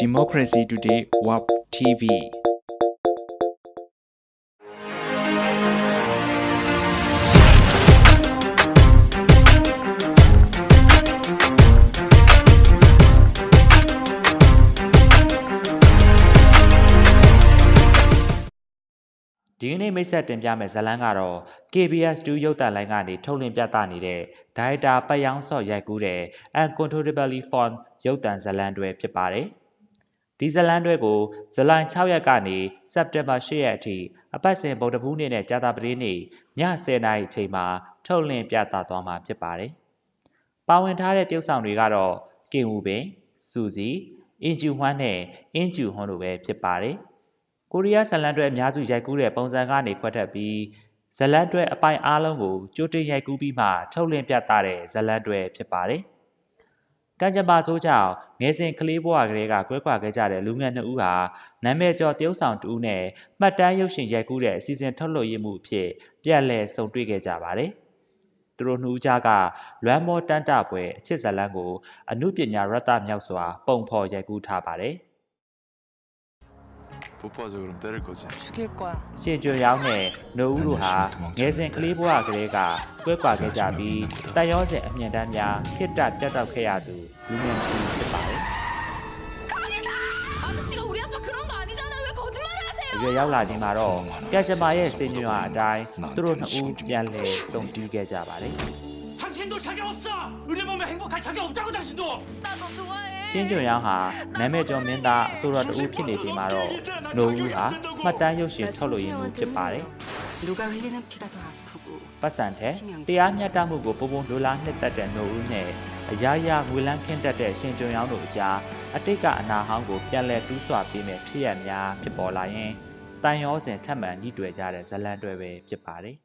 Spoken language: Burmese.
Democracy Today WAP TVဒီနေ့မိတ်ဆက်တင်ပြမယ်ဇာတ်လမ်းကတော့ KBS2 ရုပ်သံလိုင်းကနေထုတ်လွှင့်ပြသနေတဲ့ဒါရိုက်တာပတ်ရောင်းစော့ရိုက်ကူးတဲ့ Uncontrollably Fond ရုပ်သံဇာတ်လမ်းတွဲဖြစ်ပါတယ်။ဒီဇာတ်လမ်းတွဲကိုဇူလိုင်6ရက်ကနေစက်တင်ဘာ8ရက်အထိအပတ်စဉ်ဗုဒ္ဓဟူးနေ့နဲ့ကြာသပတေးနေ့ည10:00နာရီအချိန်မှာထုတ်လွှင့်ပြသသွားမှာဖြစ်ပါတယ်။ပါဝင်ထားတဲ့တရုပ်ဆောင်တွေကတော့ကင်ဝူပင်၊စူစီ၊အင်ဂျူဟွမ်းနဲ့အင်ဂျူဟွန်းတို့ပဲဖြစ်ပါတယ်။ကိုရီးယားဇာတ်လမ်းတွဲအများစုရိုက်ကူးတဲ့ပုံစံကနေခွဲထွက်ပြီးဇာတ်လမ်းတွဲအပိုင်းအားလုံးကိုကြိုတင်ရိုက်ကူးပြီးမှထုတ်လွှင့်ပြသတဲ့ဇာတ်လမ်းတွဲဖြစ်ပါတယ်။ကံကြမ္မာဆိုးကြောင့်ငယ်စဉ်ကလေးဘဝကလေးကကွဲကွာခဲ့ကြတဲ့လူငယ်2ဦးဟာနာမည်ကျော်တရုပ်ဆောင်2ဦးနဲ့မှတ်တမ်းရုပ်ရှင်ရိုက်ကူးတဲ့အစီအစဉ်ထုတ်လွှင့်ရေးမှုအဖြစ်ပြန်လည်ဆုံတွေ့ခဲ့ကြပါတယ်။သူတို့2ဦးကြားကလွမ်းမောတမ်းတပွဲအချစ်ဇာတ်လမ်းကိုအနုပညာရတမြောက်စွာပုံဖော်ရိုက်ကူးထားပါတယ်။ 뽀뽀하자 그럼 때릴 거지. 죽일 거야. ရှင်ကျွန်းရောင်းနဲ့နိုဦးတို့ဟာငယ်စဉ်ကလေးဘဝကလေးကကွဲကွာခဲ့ကြပြီးတန်ရောစဉ်အမြင့်တမ်းများခိတ္တပြတ်တောက်ခဲ့ရသူလူငယ်ကြီးဖြစ်ပါတယ်။ 아저씨가 우리 아빠 그런 거 아니잖아. 왜 거짓말을 하세요? အရွယ်ရောက်လာခြင်းမှာတော့ကံကြမ္မာရဲ့စင်ညွှန်အတိုင်းသူတို့2ဦးပြန်လည်ဆုံတွေ့ခဲ့ကြပါတယ်။ 당신도 자격 없어. 은혜 보면 행복할 자격 없다고 당신도. 나 너 좋아해. ရှင်ကျွန်းရောင်းဟာနာမည်ကျော်မင်းသားအဆိုတော်2ဦးဖြစ်နေချိန်မှာတော့နိုဦးဟာမှတ်တမ်းရုပ်ရှင်ထုတ်လို့ရင်းမှုဖြစ်ပါတယ်။ 누가 흘리는 피가 더 아프고 ပတ်စံတဲ့တရားမျှတမှုကိုပုံပုံလိုလားနှစ်သက်တဲ့နိုဦးနဲ့အရာရာငွေလန်းခင်းတတ်တဲ့ရှင်ကျွန်းရောင်းတို့အကြားအတိတ်ကအနာဟောင်းကိုပြန်လည်တူးဆွပေးမဲ့ဖြစ်ရများဖြစ်ပေါ်လာရင်တန်ရောစဉ်ထပ်မံညှိတွယ်ကြတဲ့ဇာတ်လမ်းတွဲပဲဖြစ်ပါတယ်